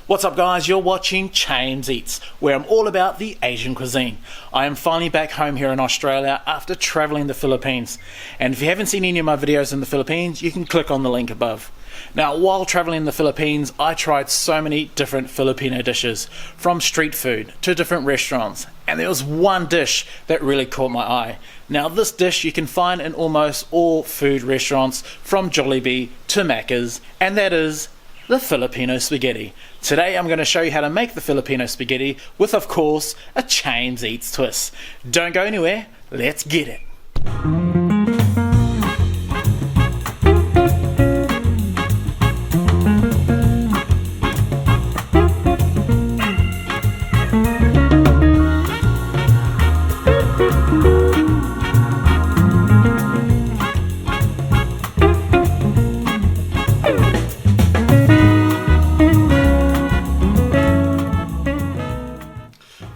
What's up guys, you're watching Chames Eats, where I'm all about the Asian cuisine. I am finally back home here in Australia after travelling the Philippines. And if you haven't seen any of my videos in the Philippines, you can click on the link above. Now, while travelling in the Philippines, I tried so many different Filipino dishes, from street food to different restaurants. And there was one dish that really caught my eye. Now, this dish you can find in almost all food restaurants, from Jollibee to Maccas, and that is the Filipino spaghetti. Today I'm going to show you how to make the Filipino spaghetti with, of course, a Chames Eats twist. Don't go anywhere, let's get it.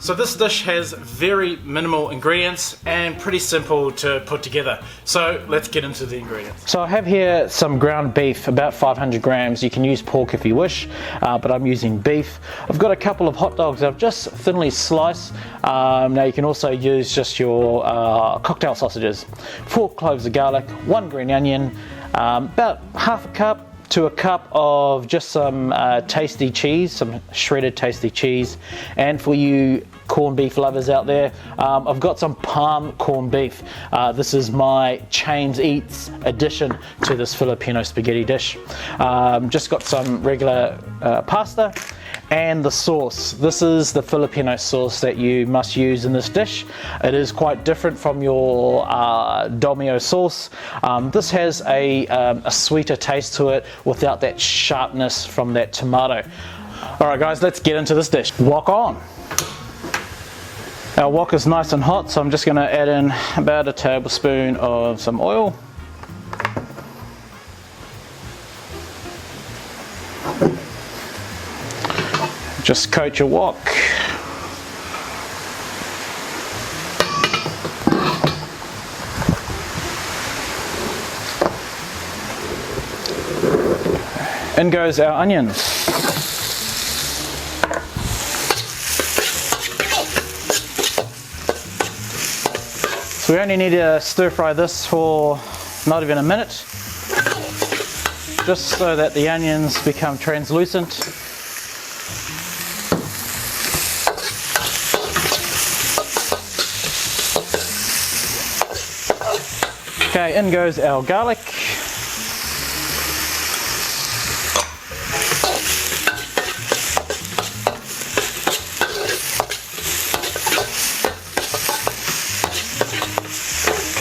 So this dish has very minimal ingredients and pretty simple to put together. So let's get into the ingredients. So I have here some ground beef, about 500 grams. You can use pork if you wish, but I'm using beef. I've got a couple of hot dogs I've just thinly sliced. Now you can also use just your cocktail sausages. 4 cloves of garlic, 1 green onion, about half a cup to a cup of just some tasty cheese, some shredded tasty cheese. And for you corned beef lovers out there, I've got some palm corned beef. This is my Chames Eats addition to this Filipino spaghetti dish. Just got some regular pasta and the sauce. This is the Filipino sauce that you must use in this dish. It is quite different from your Domio sauce. This has a sweeter taste to it without that sharpness from that tomato. Alright guys, let's get into this dish. Wok on. Our wok is nice and hot, so I'm just going to add in about a tablespoon of some oil. Just coat your wok. In goes our onions. So we only need to stir fry this for not even a minute, just so that the onions become translucent. Okay, in goes our garlic.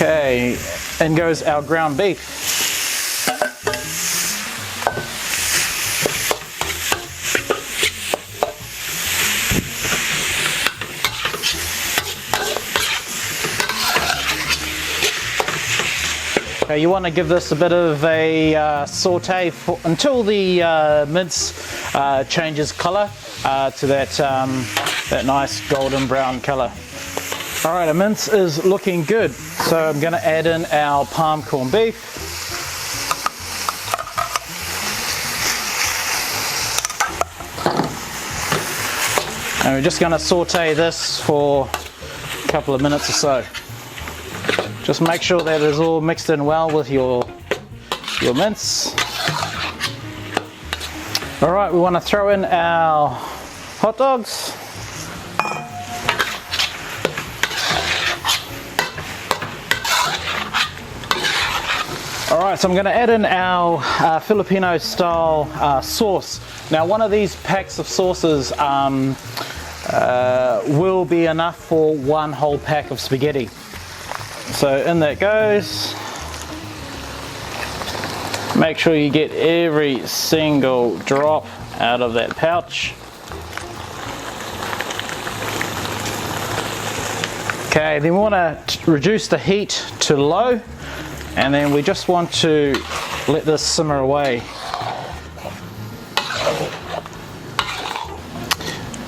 Okay, in goes our ground beef. Okay, you want to give this a bit of a saute until the mince changes colour to that nice golden brown colour. Alright, the mince is looking good, so I'm going to add in our palm corned beef. And we're just going to saute this for a couple of minutes or so. Just make sure that it's all mixed in well with your mince. Alright, we want to throw in our hot dogs. Alright, so I'm going to add in our Filipino style sauce. Now, one of these packs of sauces will be enough for one whole pack of spaghetti. So in that goes. Make sure you get every single drop out of that pouch. Okay, then we want to reduce the heat to low. And then we just want to let this simmer away.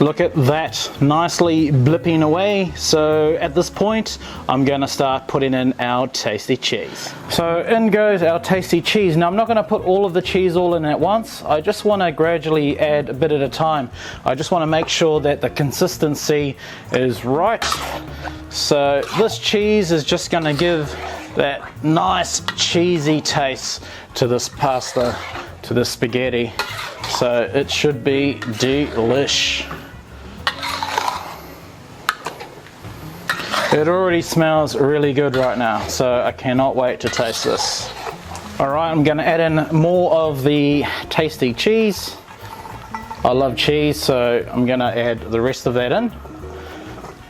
Look at that, nicely blipping away. So at this point, I'm gonna start putting in our tasty cheese. So in goes our tasty cheese. Now I'm not gonna put all of the cheese all in at once. I just wanna gradually add a bit at a time. I just wanna make sure that the consistency is right. So this cheese is just gonna give that nice cheesy taste to this pasta, to the spaghetti. So it should be delish. It already smells really good right now, so I cannot wait to taste this. Alright, I'm gonna add in more of the tasty cheese. I love cheese, so I'm gonna add the rest of that in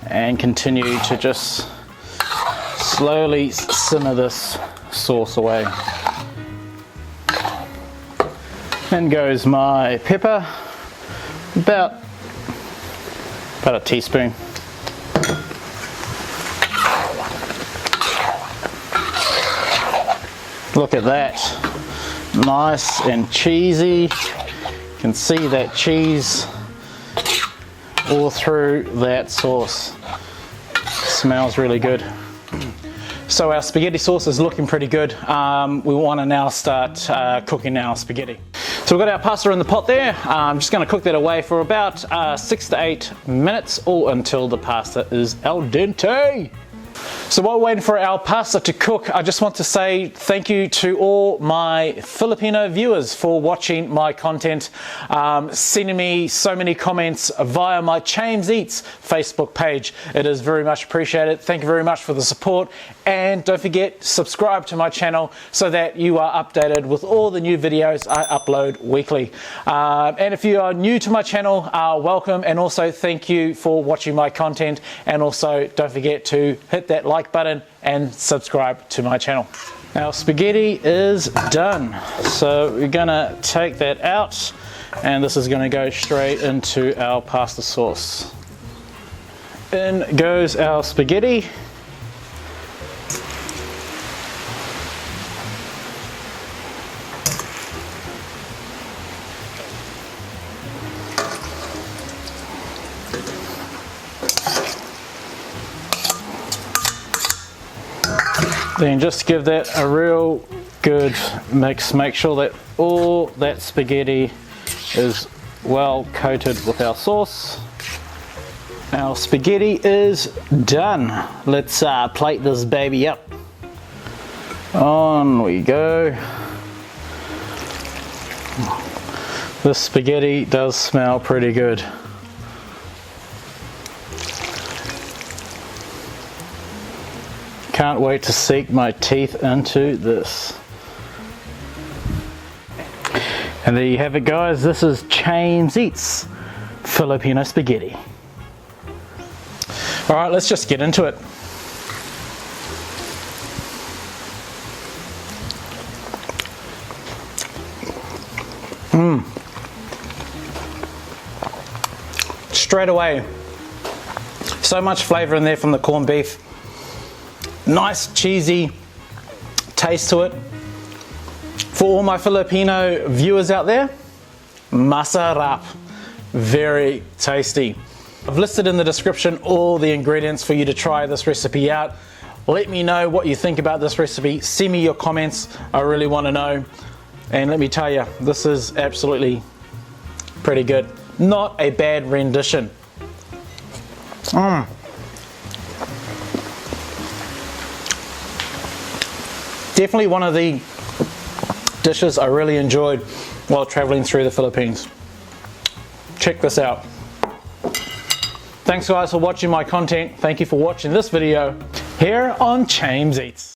and continue to just slowly simmer this sauce away. Then goes my pepper, about a teaspoon. Look at that, nice and cheesy. You can see that cheese all through that sauce. Smells really good. So our spaghetti sauce is looking pretty good. We want to now start cooking our spaghetti. So we've got our pasta in the pot there. I'm just going to cook that away for about 6 to 8 minutes, or until the pasta is al dente. So while we're waiting for our pasta to cook, I just want to say thank you to all my Filipino viewers for watching my content, sending me so many comments via my Chames Eats Facebook page. It is very much appreciated. Thank you very much for the support, and don't forget, subscribe to my channel so that you are updated with all the new videos I upload weekly. And if you are new to my channel, welcome, and also thank you for watching my content, and also don't forget to hit that like button and subscribe to my channel. Our spaghetti is done, so we're gonna take that out, and this is gonna go straight into our pasta sauce. In goes our spaghetti. Then just give that a real good mix. Make sure that all that spaghetti is well coated with our sauce. Our spaghetti is done. Let's plate this baby up. On we go. This spaghetti does smell pretty good. Can't wait to sink my teeth into this. And there you have it, guys. This is Chames Eat's Filipino spaghetti. Alright, let's just get into it. Straight away, so much flavor in there from the corned beef. Nice cheesy taste to it. For all my Filipino viewers out there, masarap, very tasty. I've listed in the description all the ingredients for you to try this recipe out. Let me know what you think about this recipe. Send me your comments, I really want to know. And let me tell you, this is absolutely pretty good. Not a bad rendition. Definitely one of the dishes I really enjoyed while traveling through the Philippines. Check this out. Thanks guys for watching my content. Thank you for watching this video here on Chames Eats.